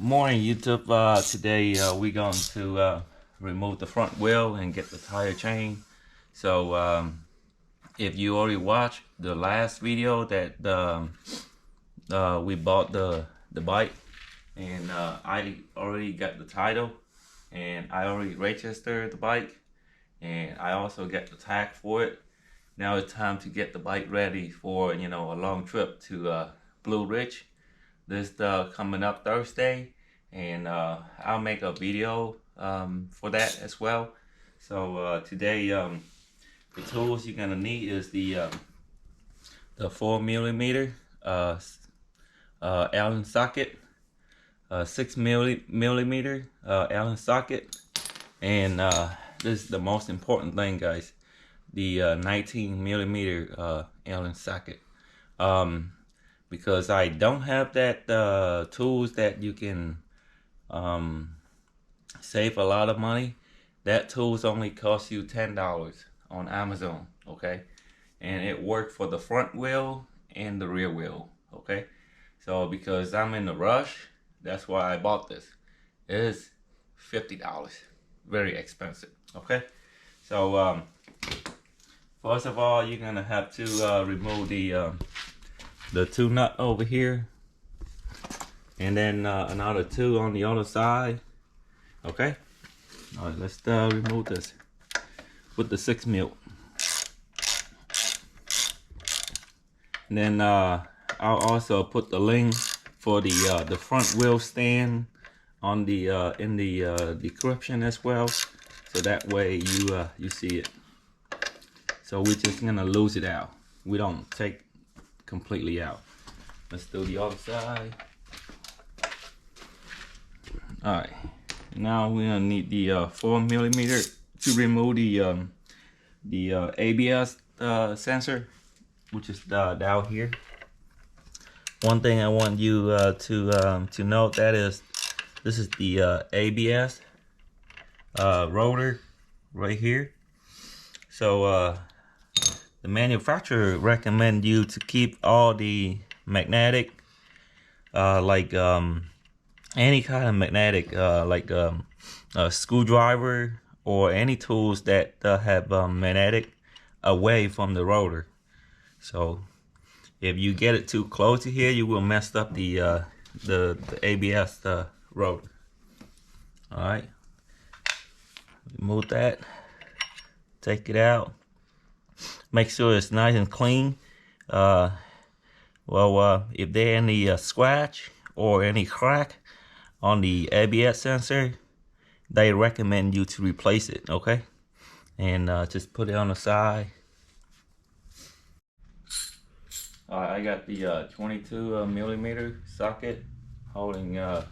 Morning YouTube. Today we're going to remove the front wheel and get the tire chain. So if you already watched the last video that we bought the bike, and I already got the title, and I already registered the bike, and I also got the tag for it. Now it's time to get the bike ready for a long trip to Blue Ridge. This coming up Thursday, and I'll make a video for that as well. So today the tools you're gonna need is the 4mm Allen socket, 6mm Allen socket, and this is the most important thing, guys, the 19mm Allen socket. Because I don't have that tools that you can save a lot of money. That tools only cost you $10 on Amazon, okay? And it worked for the front wheel and the rear wheel, okay? So because I'm in a rush, that's why I bought this. It is $50, very expensive, okay? So first of all, you're gonna have to remove the two nut over here, and then another two on the other side. Okay, all right, let's remove this with the 6mm. And then I'll also put the link for the front wheel stand on the in the description as well, so that way you see it. So we're just gonna lose it out. We don't take completely out. Let's do the other side. All right, now we're gonna need the 4mm to remove the ABS sensor, which is down here. One thing I want you to note, that is, this is the ABS rotor right here. So the manufacturer recommend you to keep all the magnetic, like any kind of magnetic, like a screwdriver or any tools that have magnetic, away from the rotor. So if you get it too close to here, you will mess up the ABS rotor. All right, remove that, take it out. Make sure it's nice and clean. If there any scratch or any crack on the ABS sensor, they recommend you to replace it, okay? And just put it on the side. I got the 22mm socket holding the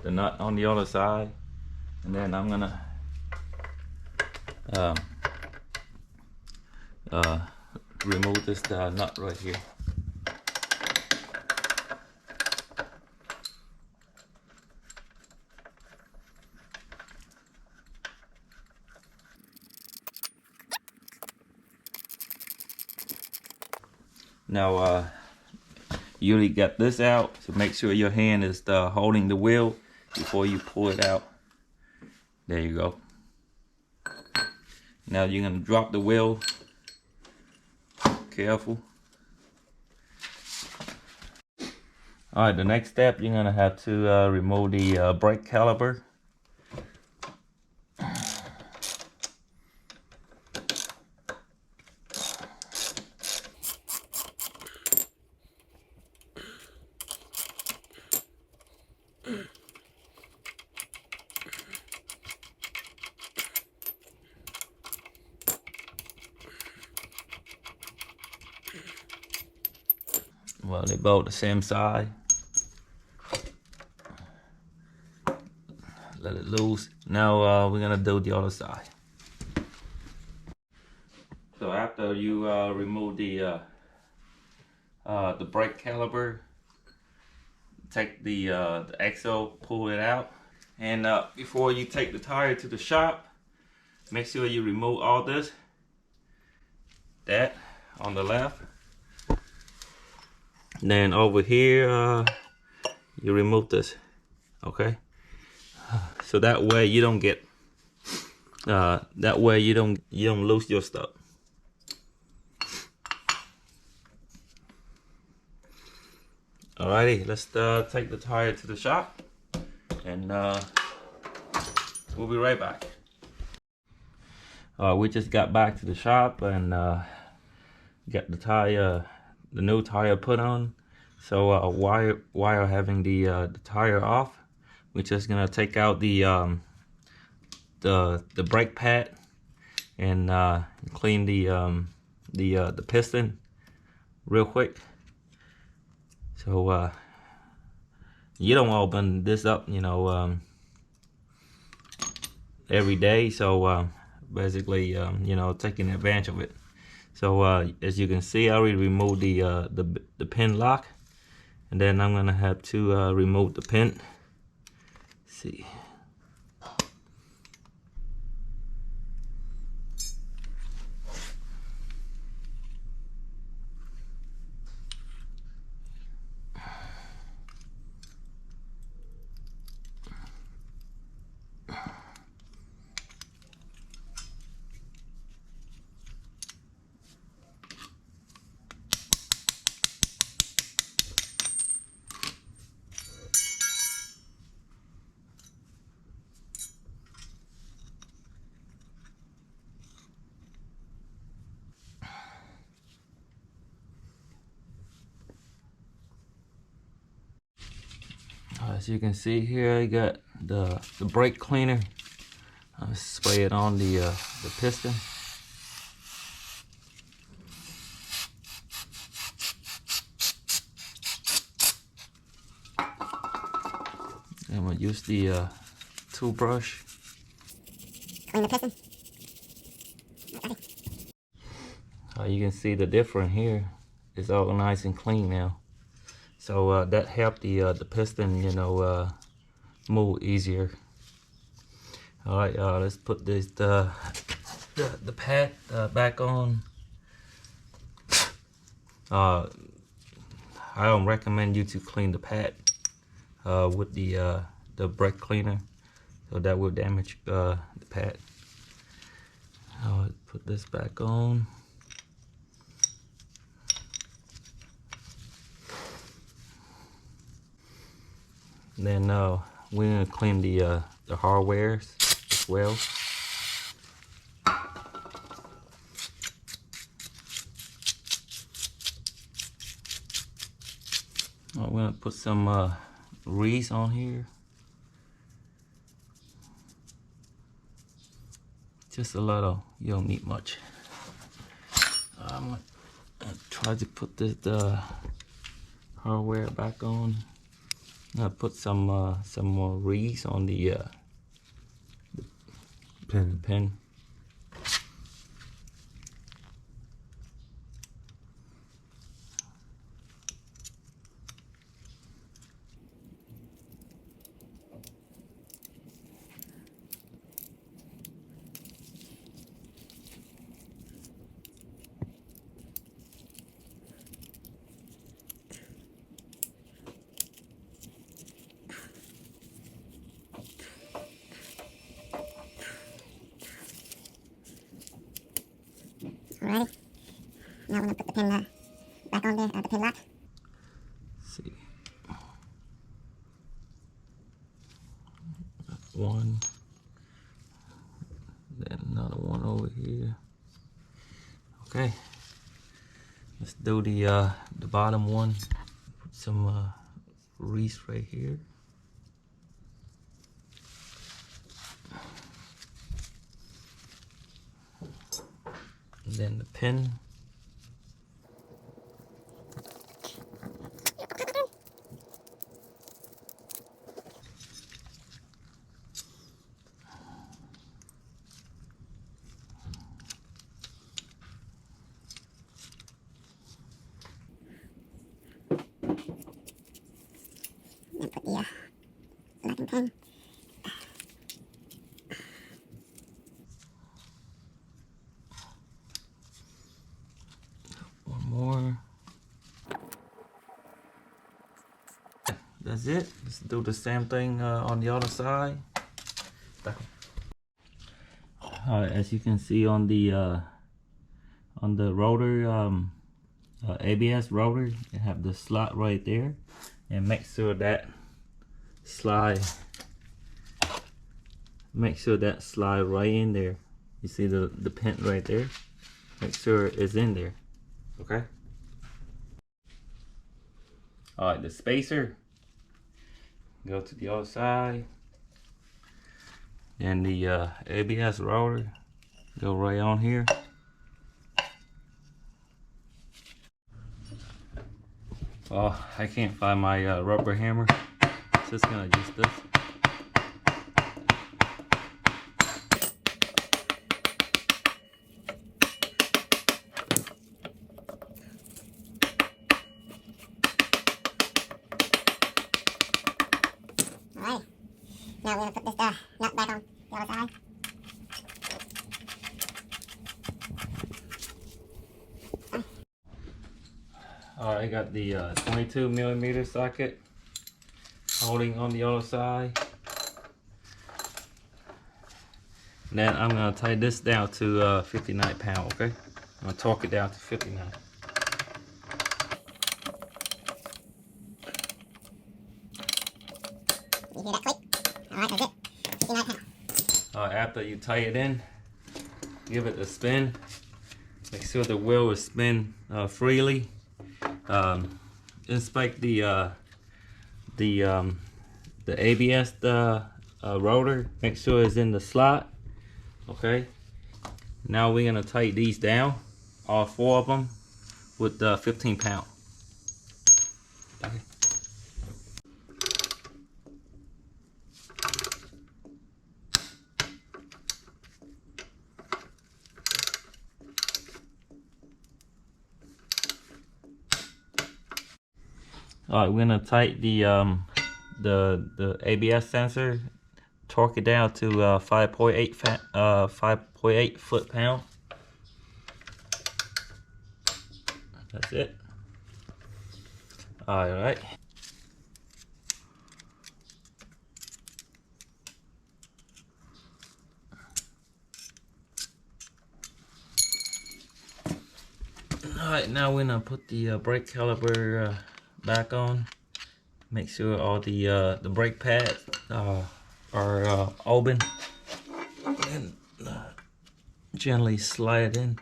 nut on the other side, and then I'm gonna remove this nut right here. Now you really got this out, so make sure your hand is holding the wheel before you pull it out. There you go. Now you're gonna drop the wheel. Careful. All right, the next step, you're gonna have to remove the brake caliper. Well, they both the same side. Let it loose. Now we're gonna do the other side. So after you remove the brake caliper, take the axle, pull it out, and before you take the tire to the shop, make sure you remove all this. That on the left. Then over here, you remove this. Okay, so that way you don't get you don't lose your stuff. Alrighty, let's take the tire to the shop, and we'll be right back. We just got back to the shop and got the new tire put on. So while having the tire off, we're just gonna take out the brake pad and clean the piston real quick. So you don't open this up, you know, every day. So basically, you know, taking advantage of it. So as you can see, I already removed the pin lock, and then I'm gonna have to remove the pin. Let's see. As you can see here, I got the brake cleaner. I'll spray it on the piston. I'm gonna use the toothbrush. Clean the piston. You can see the difference here. It's all nice and clean now. So that helped the piston, you know, move easier. All right, let's put this the pad back on. I don't recommend you to clean the pad with the brake cleaner, so that will damage the pad. I'll put this back on. Then we're gonna clean the hardwares as well. I'm gonna put some grease on here. Just a little, you don't need much. I'm gonna try to put this hardware back on. I'm gonna put some more grease on the pin. Alrighty. Now we're gonna put the pin back on there, the pin lock. Let's see. One. Then another one over here. Okay. Let's do the bottom one. Put some grease right here. And then the pin. And put the locking pin. One more. that's it. Let's do the same thing on the other side. As you can see on the rotor, ABS rotor, you have the slot right there, and make sure that slide right in there. You see the pin right there? Make sure it's in there. Okay. Alright, the spacer, go to the other side, and the ABS rotor, go right on here. Oh, I can't find my rubber hammer, so it's gonna use this. Alright. Now we're gonna put this nut back on the other side. Alright, I got the 22mm socket holding on the other side. Then I'm gonna tie this down to 59 pound. Okay, I'm gonna torque it down to 59. You hear that click? Alright, that's it. 59 pounds. After you tie it in, give it a spin. Make sure the wheel will spin freely. Inspect the ABS rotor. Make sure it's in the slot. Okay. Now we're gonna tighten these down, all 4 of them, with 15 pound. Okay. Alright, we're gonna tighten the ABS sensor, torque it down to 5.8 foot-pound. That's it. Alright. Alright, now we're gonna put the brake caliper back on. Make sure all the brake pads are open, and gently slide it in.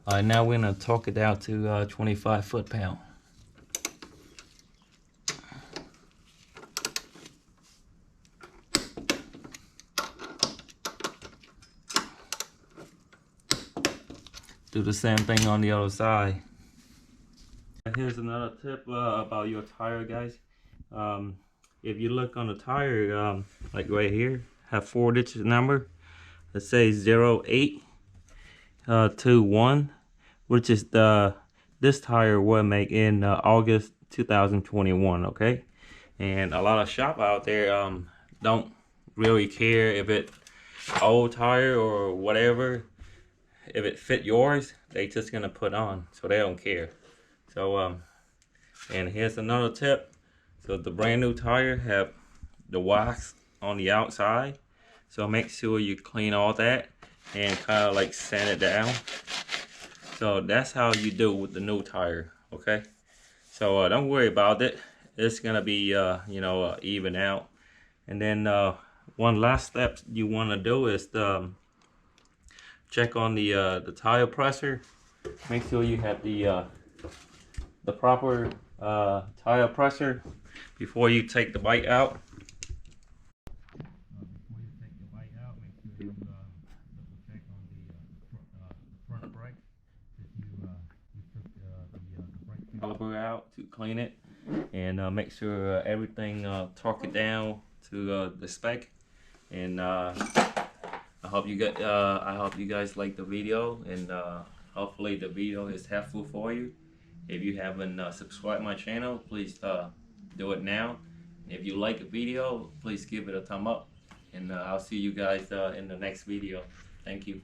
Alright, now we're gonna torque it down to 25 foot-pound. Do the same thing on the other side. Here's another tip about your tire, guys. If you look on the tire, like right here, have 4-digit number. It says 0821, which is this tire was made in August 2021. Okay, and a lot of shop out there don't really care if it's old tire or whatever. If it fit yours, they just gonna put on, so they don't care. So and here's another tip. So the brand new tire have the wax on the outside, so make sure you clean all that and kind of like sand it down. So that's how you do with the new tire. Okay, so don't worry about it. It's gonna be even out. And then one last step you want to do is check on the tire pressure. Make sure you have the proper tire pressure before you take the bike out. Before you take the bike out, make sure you double check on the front brake. If you took the brake caliper out to clean it, and make sure everything torque it down to the spec. And I hope you guys like the video, and hopefully the video is helpful for you. If you haven't subscribed my channel, please do it now, If you like the video, please give it a thumb up, and I'll see you guys in the next video. Thank you.